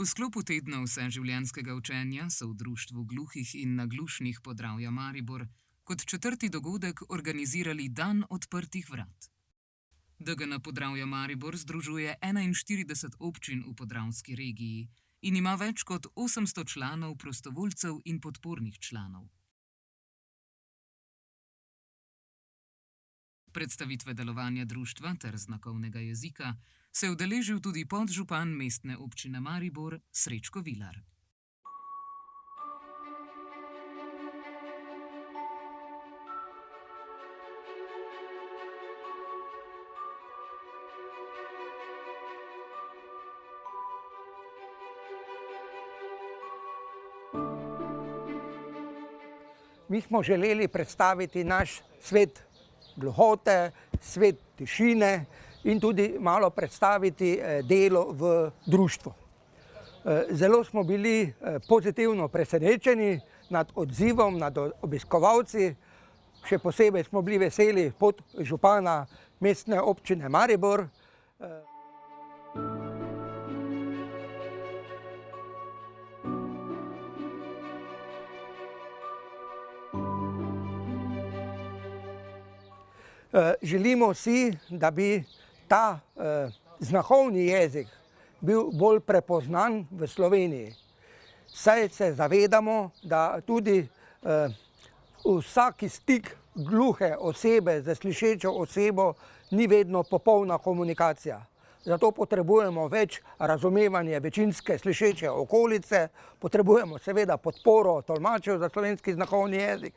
V sklopu tedna vseživljenjskega učenja so v Društvu gluhih in naglušnih Podravja Maribor kot četrti dogodek organizirali Dan odprtih vrat. DGN Podravja Maribor združuje 41 občin v podravski regiji in ima več kot 800 članov, prostovoljcev in podpornih članov. Predstavitve delovanja društva ter znakovnega jezika se je udeležil tudi podžupan mestne občine Maribor Srečko Vilar. Mi smo želeli predstaviti naš svet gluhote, svet tišine in tudi malo predstaviti delo v društvu. Zelo smo bili pozitivno presenečeni nad odzivom, nad obiskovalci. Še posebej smo bili veseli podžupana mestne občine Maribor. Želimo si, da bi ta znakovni jezik bil bolj prepoznan v Sloveniji. Saj se zavedamo, da tudi vsak stik gluhe osebe z slišečo osebo ni vedno popolna komunikacija. Zato potrebujemo več razumevanja večinske slišeče okolice, potrebujemo seveda podporo tolmačev za slovenski znakovni jezik.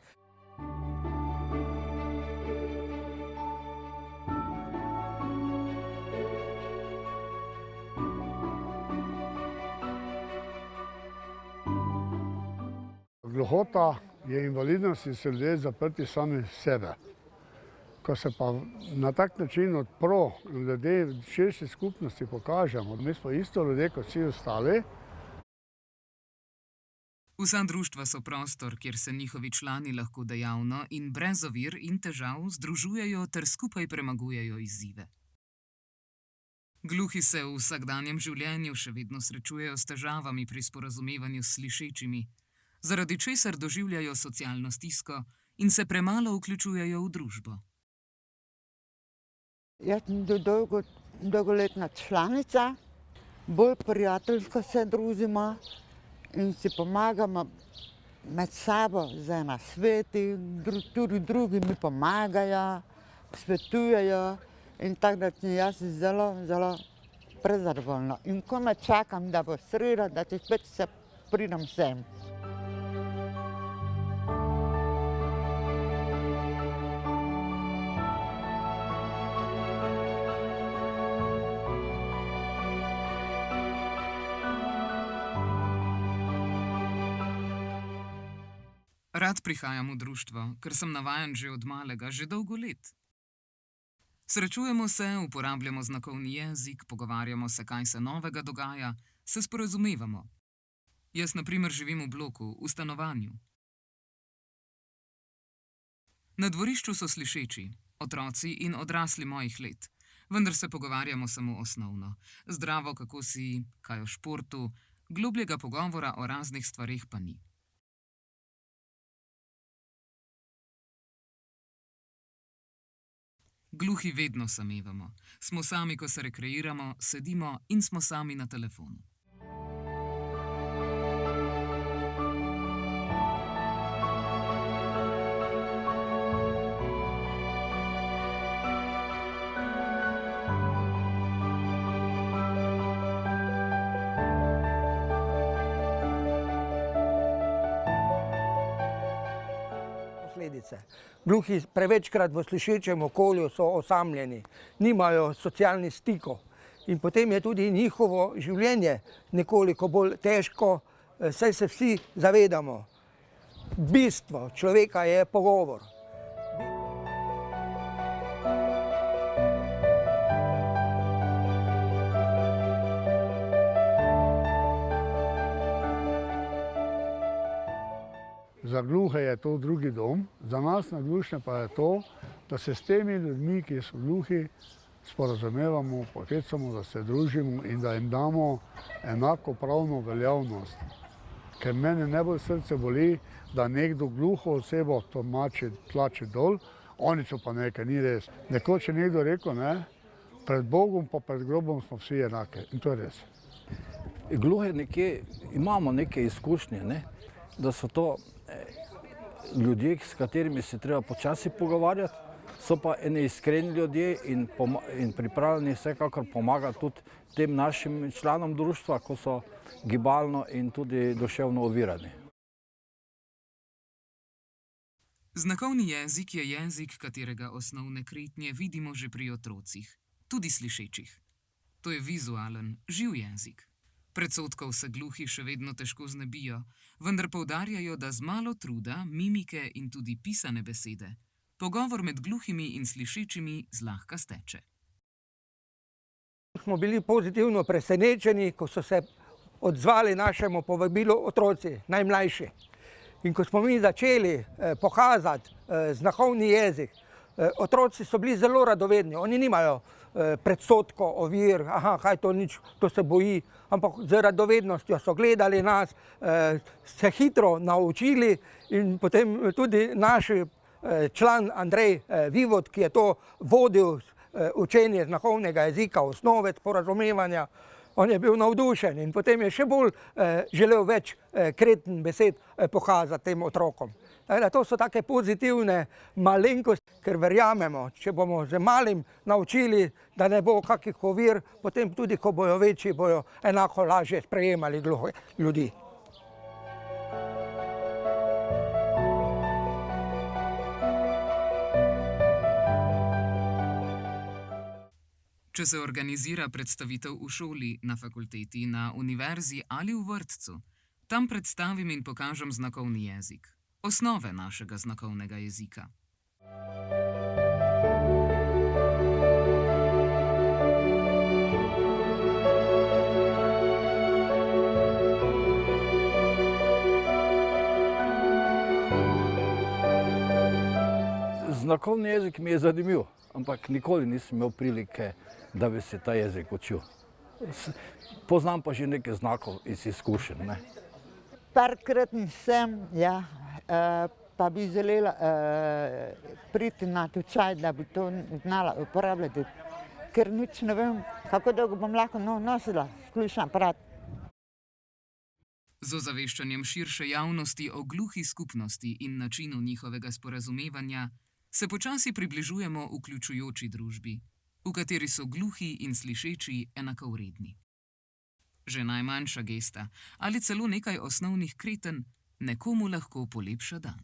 Gluhota je invalidnost in so ljudje zaprti sami v sebe. Ko se pa na tak način odpro ljudje v širši skupnosti pokažemo, mi smo isto ljudje kot vsi ostali. Vsa društva so prostor, kjer se njihovi člani lahko dejavno in brez ovir in težav združujejo ter skupaj premagujejo izzive. Gluhi se v vsakdanjem življenju še vedno srečujejo s težavami pri sporazumevanju s slišečimi, zaradi česar doživljajo socialno stisko in se premalo vključujejo v družbo. Jaz sem dolgoletna članica, bolj prijateljsko se družimo in si pomagamo med sabo za nasveti, tudi drugi mi pomagajo, svetujejo in tako da sem jaz zelo prezadovoljna. In komaj čakam, da bo sreda, da se spet pridem sem. Rad prihajam v društvo, ker sem navajen že od malega, že dolgo let. Srečujemo se, uporabljamo znakovni jezik, pogovarjamo se, kaj se novega dogaja, se sporazumevamo. Jaz, na primer, živim v bloku, v stanovanju. Na dvorišču so slišeči, otroci in odrasli mojih let, vendar se pogovarjamo samo osnovno. Zdravo, kako si, kaj o športu, globljega pogovora o raznih stvareh pa ni. Gluhi vedno samevamo. Smo sami, ko se rekreiramo, sedimo in smo sami na telefonu. Gluhi prevečkrat v slišečem okolju so osamljeni, nimajo socialnih stikov in potem je tudi njihovo življenje nekoliko bolj težko, saj se vsi zavedamo. Bistvo človeka je pogovor. Za gluhe je to drugi dom, za nas naglušne pa je to, da se s temi ljudmi, ki so gluhi, sporazumevamo, pokecamo, da se družimo in da jim damo enako pravno veljavnost. Ker mene najbolj srce boli, da nekdo gluho osebo tlači dol, oni so pa nekaj, ni res. Nekoč je nekdo rekel, ne, pred Bogom pa pred grobom smo vsi enake in to je res. Gluhe nekje imamo neke izkušnje, ne? Da so to ljudje, s katerimi se treba počasi pogovarjati, so pa eni iskreni ljudje in pripravljeni vsekakor pomagati tudi tem našim članom društva, ko so gibalno in tudi duševno ovirani. Znakovni jezik je jezik, katerega osnovne kretnje vidimo že pri otrocih, tudi slišečih. To je vizualen, živ jezik. Predsodkov se gluhi še vedno težko znebijo, vendar poudarjajo, da z malo truda, mimike in tudi pisane besede pogovor med gluhimi in slišečimi zlahka steče. Smo bili pozitivno presenečeni, ko so se odzvali našemu povabilu otroci, najmlajši. In ko smo mi začeli pokazati znakovni jezik, otroci so bili zelo radovedni. Oni nimajo predsodkov, ovir, kaj to nič, to se boji, ampak z radovednostjo so gledali nas, se hitro naučili in potem tudi naš član Andrej Vivod, ki je to vodil učenje znakovnega jezika, osnove sporazumevanja, on je bil navdušen in potem je še bolj želel več kreten besed pokazati tem otrokom. To so take pozitivne malenkosti, ker verjamemo, če bomo z malim naučili, da ne bo kakih ovir, potem tudi, ko bojo večji, bojo enako lažje sprejemali gluhe ljudi. Če se organizira predstavitev v šoli, na fakulteti, na univerzi ali v vrtcu, tam predstavim in pokažem znakovni jezik, osnove našega znakovnega jezika. Znakovni jezik mi je zanimiv, ampak nikoli nisem imel prilike, da bi se ta jezik učil. Poznam pa že nekaj znakov iz izkušenj. Parkrat nisem, ja, pa bi želela priti na tečaj, da bi to znala uporabljati, ker nič ne vem, kako dolgo bom lahko nosila slušni aparat. Z ozaveščanjem širše javnosti o gluhi skupnosti in načinu njihovega sporazumevanja se počasi približujemo vključujoči družbi, v kateri so gluhi in slišeči enakovredni. Že najmanjša gesta ali celo nekaj osnovnih kreten nekomu lahko polepša dan.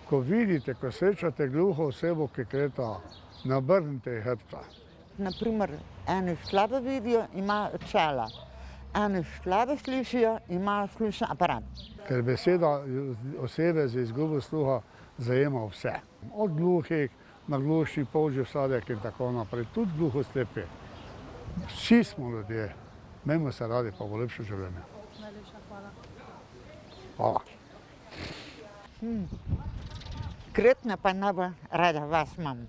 Ko vidite, ko srečate gluho osebo, ki kreta, ne obrnite hrbta. Naprimer, eni slabo vidijo, imajo očala, eni slabo slišijo, imajo slušni aparat. Ker beseda osebe z izgubo sluha zajema vse. Od gluhih, naglušnih, polžji vsadek in tako naprej, tudi gluhoslepi. Vsi smo ljudje, imejmo se radi, pa bo lepše življenje. Najlepša hvala. Hvala. Kretna pa najbolj rada vas imam.